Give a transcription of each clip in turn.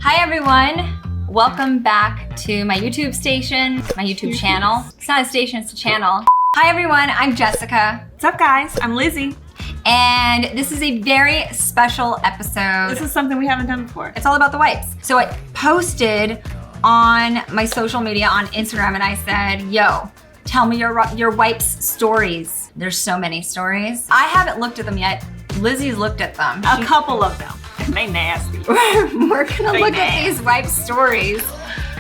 Hi everyone, welcome back to my YouTube station, my YouTube channel. It's not a station, it's a channel. Hi everyone, I'm Jessica. What's up guys? I'm Lizzy. And this is a very special episode. This is something we haven't done before. It's all about the wipes. So I posted on my social media on Instagram and I said, yo, tell me your wipes stories. There's so many stories. I haven't looked at them yet. Lizzy's looked at them. A couple of them. They nasty. We're gonna look at these wipe stories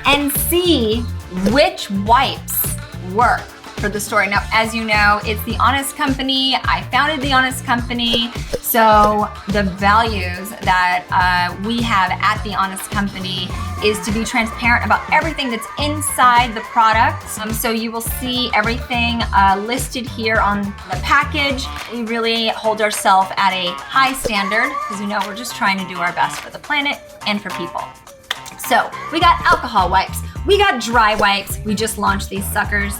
and see which wipes work for the story. Now, as you know, it's The Honest Company. I founded The Honest Company. So the values that we have at The Honest Company is to be transparent about everything that's inside the product. So you will see everything listed here on the package. We really hold ourselves at a high standard because you know we're just trying to do our best for the planet and for people. So we got alcohol wipes. We got dry wipes. We just launched these suckers.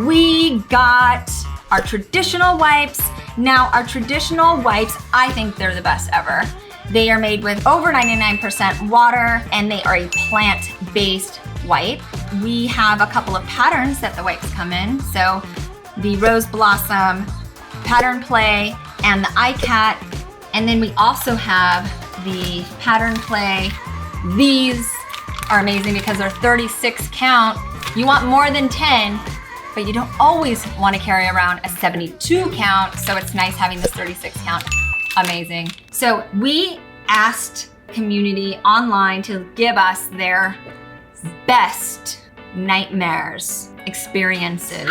We got our traditional wipes. Now our traditional wipes, I think they're the best ever. They are made with over 99% water and they are a plant-based wipe. We have a couple of patterns that the wipes come in. So the Rose Blossom, Pattern Play, and the iCat. And then we also have the Pattern Play. These are amazing because they're 36 count. You want more than 10, but you don't always want to carry around a 72 count, so it's nice having this 36 count. Amazing. So we asked community online to give us their best nightmares, experiences.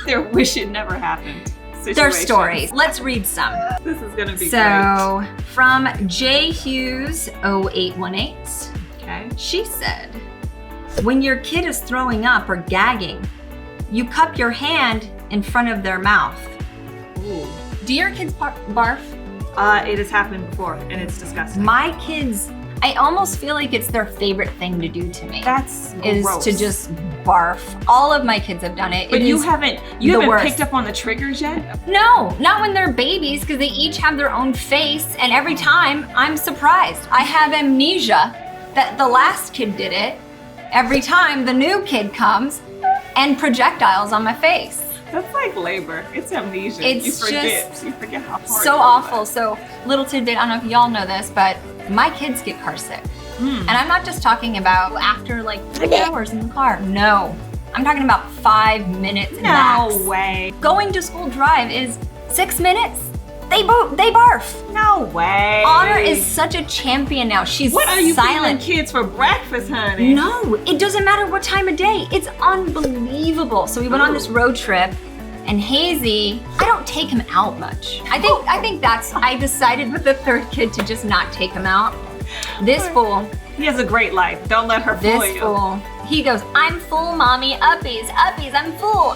Their wish it never happened. Their stories. Let's read some. This is gonna be great. So from J Hughes 0818, okay. She said, when your kid is throwing up or gagging, you cup your hand in front of their mouth. Ooh. Do your kids barf? It has happened before and it's disgusting. My kids, I almost feel like it's their favorite thing to do to me. That's is gross. to just barf. All of my kids have done it. But you haven't picked up on the triggers yet? No, not when they're babies because they each have their own face and every time I'm surprised. I have amnesia that the last kid did it. Every time the new kid comes and projectiles on my face. That's like labor. It's amnesia. It's you forget how hard so awful. So little tidbit, I don't know if y'all know this, but my kids get car sick. And I'm not just talking about after like 3 hours in the car. No, I'm talking about 5 minutes max. No way. Going to school drive is 6 minutes. They barf. No way. Honor is such a champion now. She's What are you silent. feeding kids for breakfast, honey? No, it doesn't matter what time of day. It's unbelievable. So we went on this road trip and Hazy, I don't take him out much. I decided with the third kid to just not take him out. This fool. He has a great life. Don't let her fool you. This fool. He goes, I'm full, mommy, uppies, I'm full.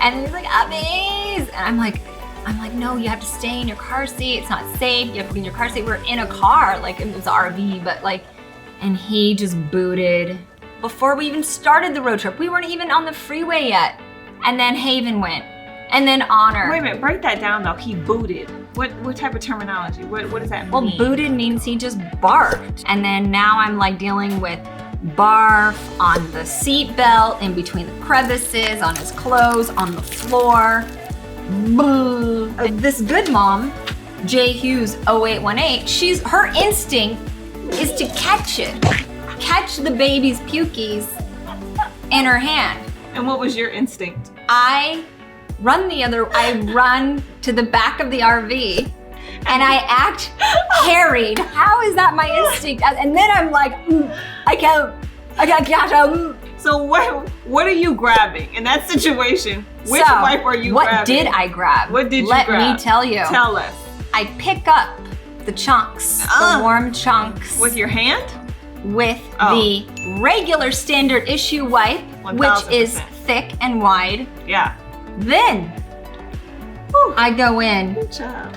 And he's like, uppies. And I'm like, no, you have to stay in your car seat. It's not safe. You have to be in your car seat. We're in a car, like it was RV, but like, and he just booted. Before we even started the road trip, we weren't even on the freeway yet. And then Haven went, and then Honor. Wait a minute, break that down though. He booted. What type of terminology? What does that mean? Well, booted means he just barfed. And then now I'm like dealing with barf on the seat belt, in between the crevices, on his clothes, on the floor. This good mom, J Hughes 0818, her instinct is to catch the baby's pukies in her hand. And what was your instinct? I run to the back of the RV and I act harried. How is that my instinct? And then I'm like, I can't catch him. So what are you grabbing in that situation? Which wipe are you grabbing? What did I grab? What did you grab? grab? Me tell you. Tell us. I pick up the chunks, the warm chunks. With your hand? With the regular standard issue wipe, 1000%. which is thick and wide. Yeah. Then I go in Good job.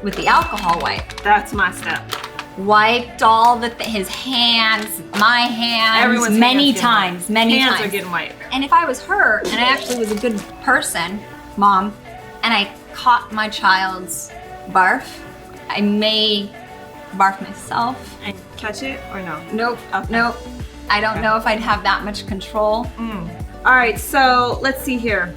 with the alcohol wipe. That's my step. Wiped all his hands, my hands, Everyone's many hands times. Hands are getting wiped. And if I was her, and I actually was a good person, mom, and I caught my child's barf, I may barf myself. And touch it or no? Nope. Okay. Nope. I don't know if I'd have that much control. All right, so let's see here.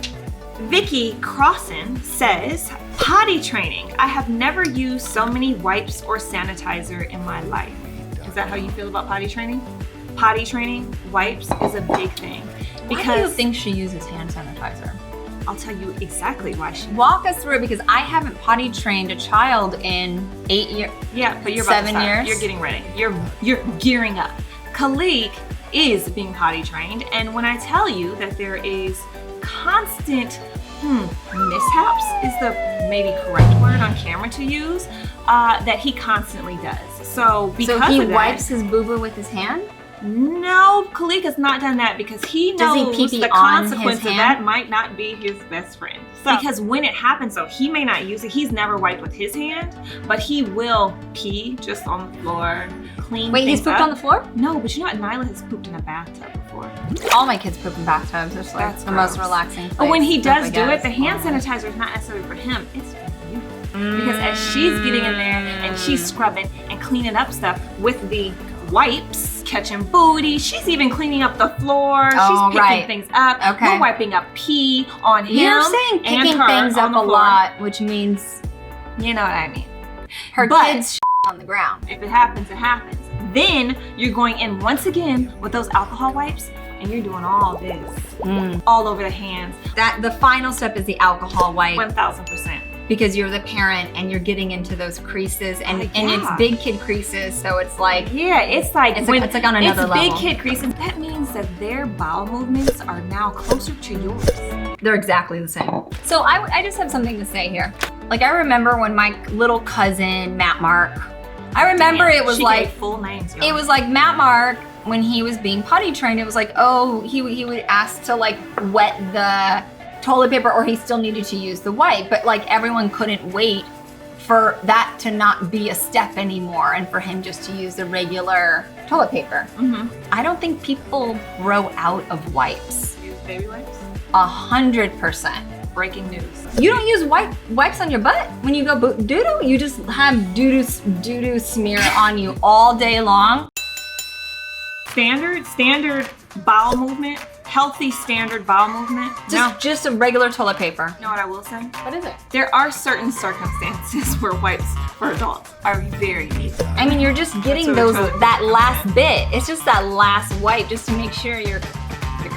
Vicky Crossan says, potty training. I have never used so many wipes or sanitizer in my life. Is that how you feel about potty training? Potty training, wipes is a big thing. Why do you think she uses hand sanitizer? I'll tell you exactly why she. Walk us through it, because I haven't potty trained a child in 8 years. Yeah, but you're about 7 to start. years. You're getting ready. You're gearing up. Khalik is being potty trained, and when I tell you that there is constant mishaps is the maybe correct word on camera to use, that he constantly does. So because he of that, wipes his boo-boo with his hand? No, Khalik has not done that because he Does he knows pee-pee the on his consequence of hand? that might not be his best friend. So, because when it happens, though, he may not use it. He's never wiped with his hand, but he will pee just on the floor, clean. Wait, he's things pooped up. on the floor? No, but you know what? Nyla has pooped in a bathtub before. All my kids poop in bathtubs. It's like That's the most gross. relaxing place. But when he does I do it, guess. the hand sanitizer is not necessarily for him. It's for you. Because as she's getting in there and she's scrubbing and cleaning up stuff with the wipes, catching booty, she's even cleaning up the floor. Oh, she's picking things up. Okay. We're wiping up pee on him. You're saying picking and her things on up the a floor. lot, which means You know what I mean. her But- kids on the ground. If it happens, it happens. Then you're going in once again with those alcohol wipes and you're doing all this. All over the hands. That the final step is the alcohol wipe, 1000%. because you're the parent and you're getting into those creases, and Oh, and yeah. it's big kid creases, so it's like Yeah, it's like it's when like on another it's level. big kid creases. That means that their bowel movements are now closer to yours. They're exactly the same. So I just have something to say here. Like, I remember when my little cousin Matt Mark, I remember it was She like gave full names. Y'all. it was like Matt Mark, when he was being potty trained, it was like, oh, he would ask to like wet the toilet paper, or he still needed to use the wipe, but like everyone couldn't wait for that to not be a step anymore and for him just to use the regular toilet paper. I don't think people grow out of wipes. Use baby wipes. 100%. Breaking news. You don't use wipes on your butt when you go doo-doo? You just have doo-doo smear on you all day long? Standard bowel movement, healthy standard bowel movement. Just a regular toilet paper. You know what I will say? What is it? There are certain circumstances where wipes for adults are very needed. I mean, you're just getting That's what we're trying that last bit. It's just that last wipe just to make sure you're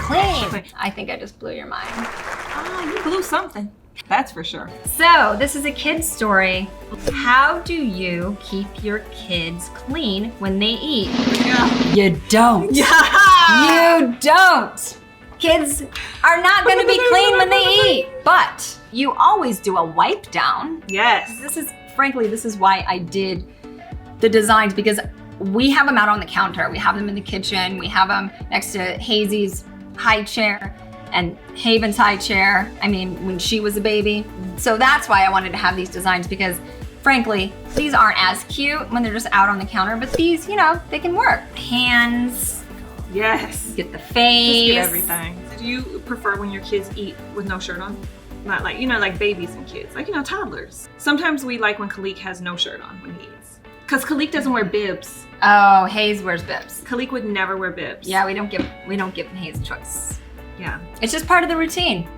clean. I think I just blew your mind. Ah, you blew something. That's for sure. So, this is a kid's story. How do you keep your kids clean when they eat? Yeah. You don't. Yeah. You don't. Kids are not going to be clean when they eat, but you always do a wipe down. Yes. This is why I did the designs, because we have them out on the counter. We have them in the kitchen. We have them next to Hazy's high chair and Haven's high chair. I mean, when she was a baby. So that's why I wanted to have these designs, because frankly, these aren't as cute when they're just out on the counter, but these, you know, they can work. Hands, Yes. get the face. Just get everything. Do you prefer when your kids eat with no shirt on? Not like, like babies and kids, like, toddlers. Sometimes we like when Khalik has no shirt on when he eats. Because Khalik doesn't wear bibs. Oh, Hayes wears bibs. Khalik would never wear bibs. Yeah, we don't give Hayes a choice. Yeah. It's just part of the routine.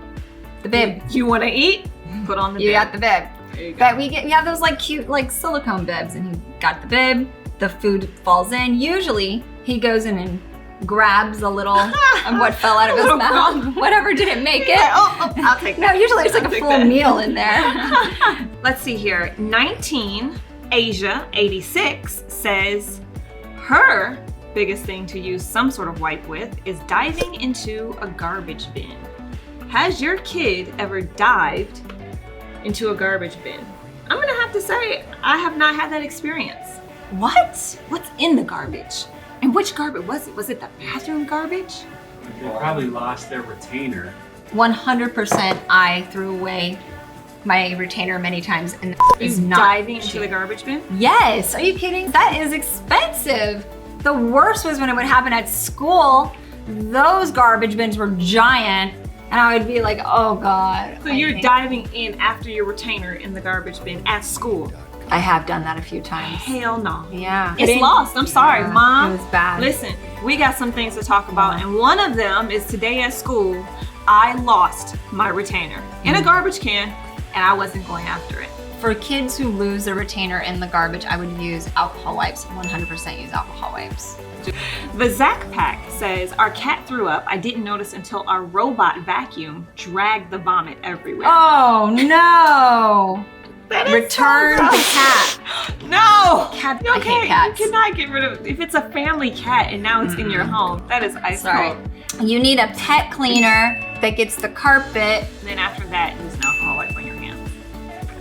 The bib. You want to eat? Put on the bib. You got the bib. There you go. But we have those like cute like silicone bibs, and he got the bib. The food falls in. Usually he goes in and grabs a little of what fell out of his mouth. Whatever didn't make it. I'll take that. No, usually it's like a full meal in there. Let's see here. 19 Asia 86 says her biggest thing to use some sort of wipe with is diving into a garbage bin. Has your kid ever dived into a garbage bin? I'm gonna have to say I have not had that experience. What? What's in the garbage? And which garbage was it? Was it the bathroom garbage? They probably lost their retainer. 100% I threw away my retainer many times, and is You not diving into cheap. the garbage bin? Yes, are you kidding? That is expensive. The worst was when it would happen at school. Those garbage bins were giant, and I would be like, oh God. So you're diving in after your retainer in the garbage bin at school? I have done that a few times. Hell no. Yeah. It's lost. I'm sorry, Yeah, Mom. it was bad. Listen, we got some things to talk about, and one of them is today at school, I lost my retainer in a garbage can, and I wasn't going after it. For kids who lose their retainer in the garbage, I would use alcohol wipes. 100% use alcohol wipes. The Zach Pack says, our cat threw up. I didn't notice until our robot vacuum dragged the vomit everywhere. Oh no! That is Return so the gross. cat. No! Cat, You I hate cats. You cannot get rid of, if it's a family cat and now it's in your home, that is ice Sorry. cold. You need a pet cleaner that gets the carpet. And then after that, use an alcohol wipe on your hands.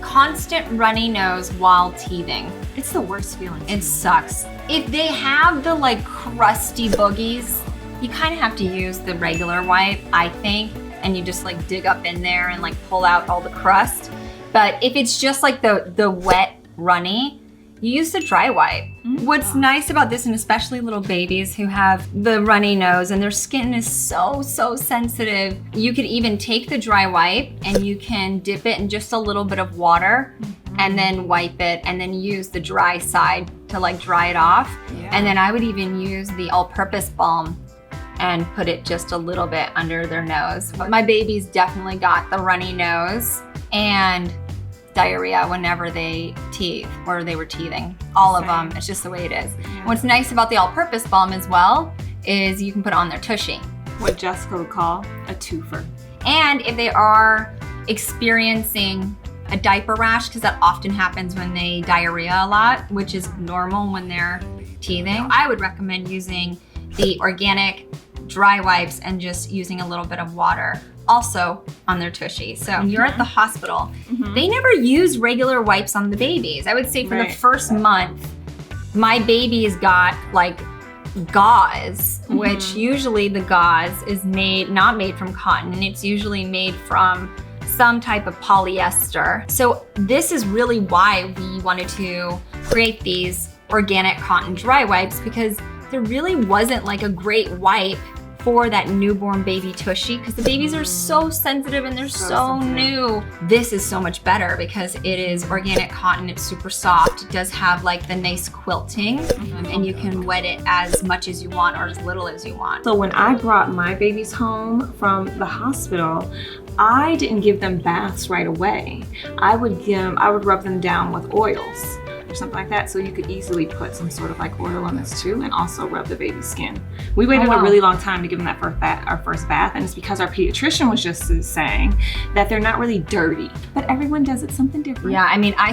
Constant runny nose while teething. It's the worst feeling. It sucks. If they have the like crusty boogies, you kind of have to use the regular wipe, I think, and you just like dig up in there and like pull out all the crust. But if it's just like the wet runny, you use the dry wipe. What's nice about this, and especially little babies who have the runny nose and their skin is so sensitive, you could even take the dry wipe and you can dip it in just a little bit of water and then wipe it and then use the dry side to like dry it off. Yeah. And then I would even use the all-purpose balm and put it just a little bit under their nose. But my babies definitely got the runny nose and diarrhea whenever they teeth or they were teething. All of them. It's just the way it is. Yeah. What's nice about the all-purpose balm as well is you can put it on their tushy. What Jessica would call a twofer. And if they are experiencing a diaper rash, because that often happens when they diarrhea a lot, which is normal when they're teething, I would recommend using the organic dry wipes and just using a little bit of water also on their tushy. So when you're at the hospital, they never use regular wipes on the babies. I would say for the first month, my babies got like gauze, which usually the gauze is not made from cotton, and it's usually made from some type of polyester. So this is really why we wanted to create these organic cotton dry wipes, because there really wasn't like a great wipe for that newborn baby tushy, because the babies are so sensitive and they're so new. This is so much better because it is organic cotton, it's super soft. It does have like the nice quilting, and you can wet it as much as you want or as little as you want. So when I brought my babies home from the hospital, I didn't give them baths right away. I would rub them down with oils or something like that, so you could easily put some sort of like oil on this too, and also rub the baby's skin. We waited a really long time to give them that our first bath, and it's because our pediatrician was just saying that they're not really dirty, but everyone does it something different. Yeah, I mean, I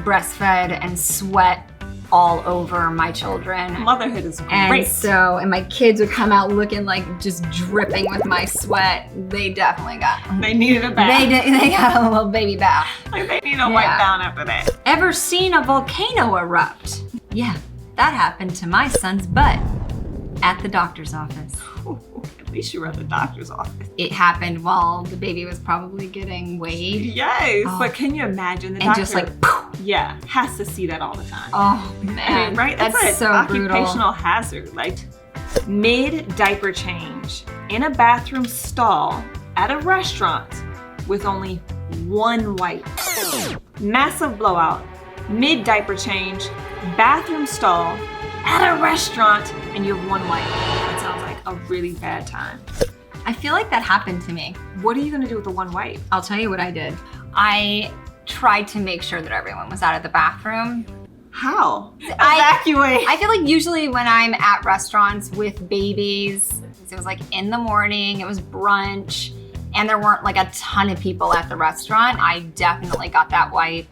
breastfed and sweat all over my children. Motherhood is great. And my kids would come out looking like just dripping with my sweat. They definitely got. They needed a bath. They got a little baby bath. Like they need a wipe down after that. Ever seen a volcano erupt? Yeah, that happened to my son's butt at the doctor's office. At least you were at the doctor's office. It happened while the baby was probably getting weighed. Yes, but can you imagine the doctor? And just like, poof. Yeah, has to see that all the time. Oh man, I mean, right? That's an so occupational brutal. hazard. Like mid-diaper change in a bathroom stall at a restaurant with only one wipe. Massive blowout, mid-diaper change, bathroom stall at a restaurant, and you have one wipe. That sounds like a really bad time. I feel like that happened to me. What are you gonna do with the one wipe? I'll tell you what I did. I tried to make sure that everyone was out of the bathroom. How? Evacuate. I feel like usually when I'm at restaurants with babies, it was like in the morning, it was brunch, and there weren't like a ton of people at the restaurant, I definitely got that wipe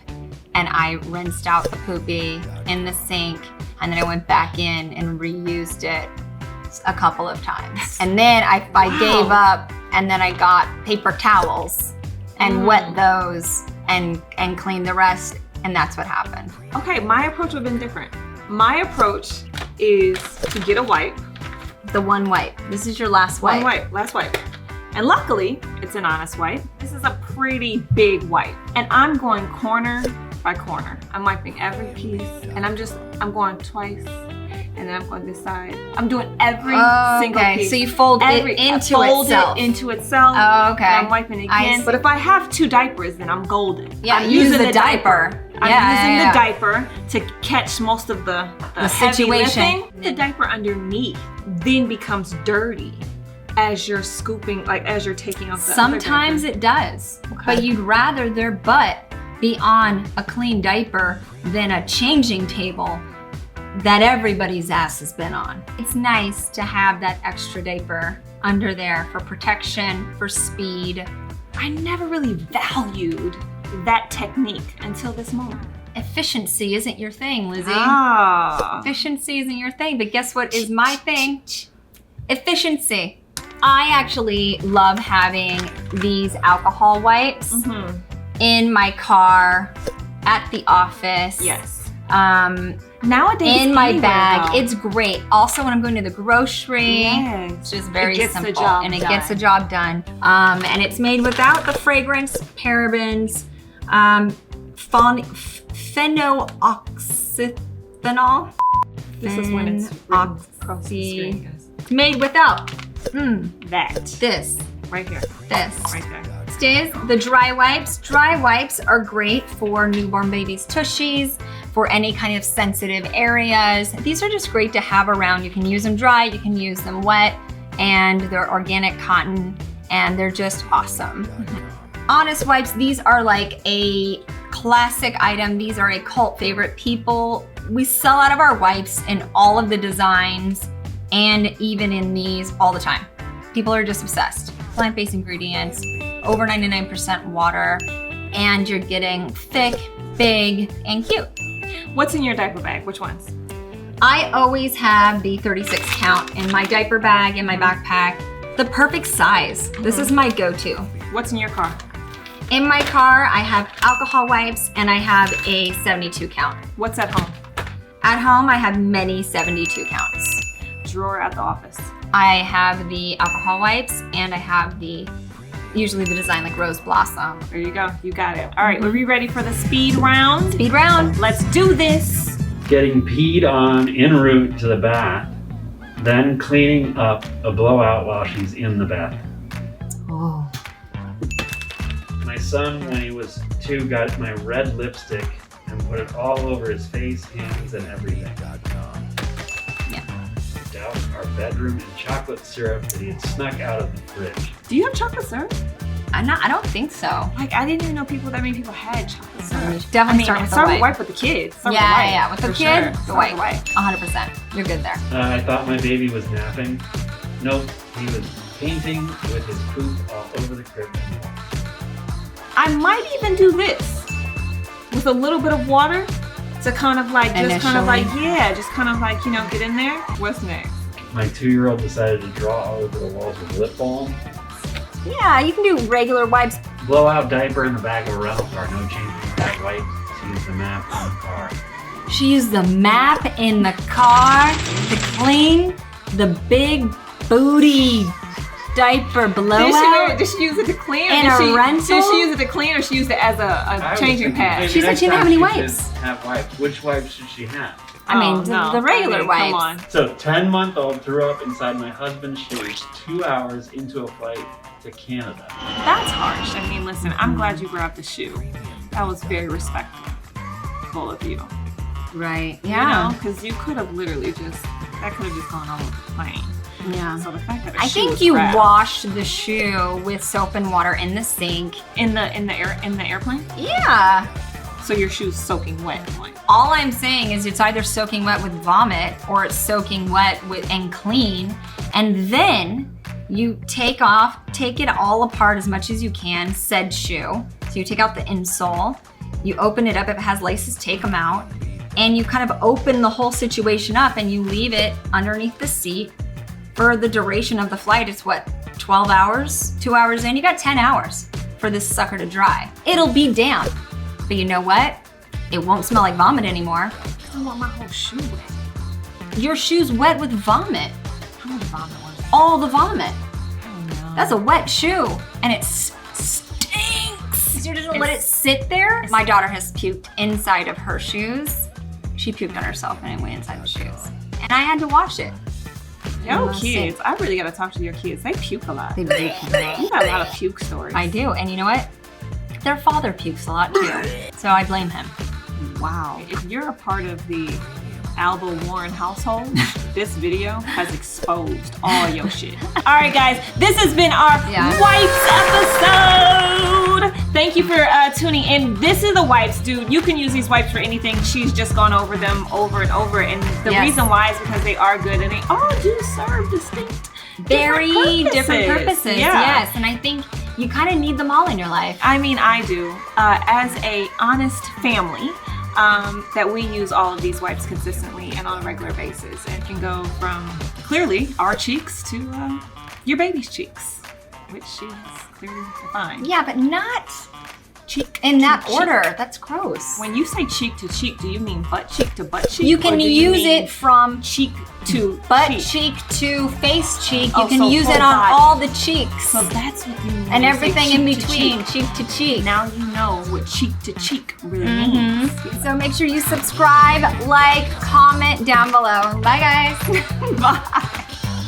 and I rinsed out the poopy in the sink, and then I went back in and reused it a couple of times. And then I gave up, and then I got paper towels and wet those and cleaned the rest, and that's what happened. Okay, my approach would have been different. My approach is to get a wipe. The one wipe. This is your last wipe. One wipe, last wipe. And luckily, it's an honest wipe. This is a pretty big wipe. And I'm going corner by corner. I'm wiping every piece, and I'm going twice, and then I'm going this side. I'm doing every single piece. So you fold it into itself. Oh, okay. And I'm wiping again. But if I have two diapers, then I'm golden. Yeah, I'm use using the diaper. I'm using the diaper to catch most of the heavy situation. lifting. The diaper underneath then becomes dirty as you're scooping, like as you're taking off the Sometimes it does, but you'd rather their butt be on a clean diaper than a changing table that everybody's ass has been on. It's nice to have that extra diaper under there for protection, for speed. I never really valued that technique until this moment. Efficiency isn't your thing, Lizzy. Ah. Efficiency isn't your thing, but guess what is my thing? Efficiency. I actually love having these alcohol wipes in my car, at the office. Yes. Nowadays, in my bag. Though. It's great. Also, when I'm going to the grocery, yes. it's just very it gets simple, the job and it done. gets the job done. And it's made without the fragrance, parabens, phenooxyethanol. This is when it's across the screen, guys. It's made without That. this, Right here. this. Right there. Stays the dry wipes. Dry wipes are great for newborn babies' tushies, for any kind of sensitive areas. These are just great to have around. You can use them dry, you can use them wet, and they're organic cotton, and they're just awesome. Honest wipes, these are like a classic item. These are a cult favorite. We sell out of our wipes in all of the designs and even in these all the time. People are just obsessed. Plant-based ingredients, over 99% water, and you're getting thick, big, and cute. What's in your diaper bag? Which ones? I always have the 36 count in my diaper bag, in my backpack. The perfect size. This is my go-to. What's in your car? In my car, I have alcohol wipes and I have a 72 count. What's at home? At home, I have many 72 counts. Drawer at the office. I have the alcohol wipes and I have usually the design like Rose Blossom. There you go. You got it. All right, are we ready for the speed round? Speed round. Let's do this. Getting peed on en route to the bath, then cleaning up a blowout while she's in the bath. Oh. My son, when he was 2, got my red lipstick and put it all over his face, hands, and everything. Yeah. Doused our bedroom in chocolate syrup that he had snuck out of the fridge. Do you have chocolate syrup? I don't think so. Like, I didn't even know that many people had chocolate syrup. Definitely start with the start white. with the kids. Start Yeah, with the kid, sure. the white. 100%. You're good there. I thought my baby was napping. Nope, he was painting with his poop all over the crib. I might even do this with a little bit of water to kind of like, get in there. What's next? My 2-year-old decided to draw all over the walls with lip balm. Yeah, you can do regular wipes. Blowout diaper in the back of a rental car. No changing that wipe. She used the map in the car. She used the map in the car to clean the big booty diaper blowout. Did she use it to clean? In a rental? Did she use it to clean, or she used it as a changing pad? She said she didn't have any wipes. Have wipes. Which wipes should she have? I mean, the regular wipes. Come on. So 10-month-old threw up inside my husband's shoes 2 hours into a flight to Canada. That's harsh. I mean, listen, I'm glad you grabbed the shoe. That was very respectful of you. Right. You know, because you could have literally that could have just gone on with the plane. Yeah. So the fact that I think you washed the shoe with soap and water in the sink. in the airplane. Yeah. So your shoe's soaking wet. Like, All I'm saying is it's either soaking wet with vomit or it's soaking wet and clean. And then you take it all apart as much as you can, said shoe. So you take out the insole, you open it up, if it has laces, take them out. And you kind of open the whole situation up and you leave it underneath the seat for the duration of the flight. It's what, 12 hours? 2 hours in? You got 10 hours for this sucker to dry. It'll be damp. But you know what? It won't smell like vomit anymore. I don't want my whole shoe wet. Your shoe's wet with vomit. How much vomit was it? All the vomit. Oh no. That's a wet shoe. And it stinks. You just let it sit there. My daughter has puked inside of her shoes. She puked on herself and it went inside the shoes. And I had to wash it. Yo, kids. I really gotta talk to your kids. They puke a lot. They really puke. You got a lot of puke stories. I do. And you know what? Their father pukes a lot too. So I blame him. Wow. If you're a part of the Alba Warren household, this video has exposed all your shit. All right, guys, this has been our wipes episode. Thank you for tuning in. This is the wipes, dude. You can use these wipes for anything. She's just gone over them over and over, and the reason why is because they are good and they all do serve distinct, very different purposes. Yes, and I think you kind of need them all in your life. I mean, I do. As a honest family, that we use all of these wipes consistently and on a regular basis, and can go from clearly our cheeks to your baby's cheeks, which she's clearly defined. Yeah, but not cheek in that order. That's gross. When you say cheek to cheek, do you mean butt cheek to butt cheek? You can use it from cheek to butt cheek to face cheek. You Oh, can so use it full on body. all the cheeks. So that's what you mean. And when you everything say in cheek to between, cheek. cheek to cheek. Now you know what cheek to cheek really means. So make sure you subscribe, like, comment down below. Bye, guys. Bye.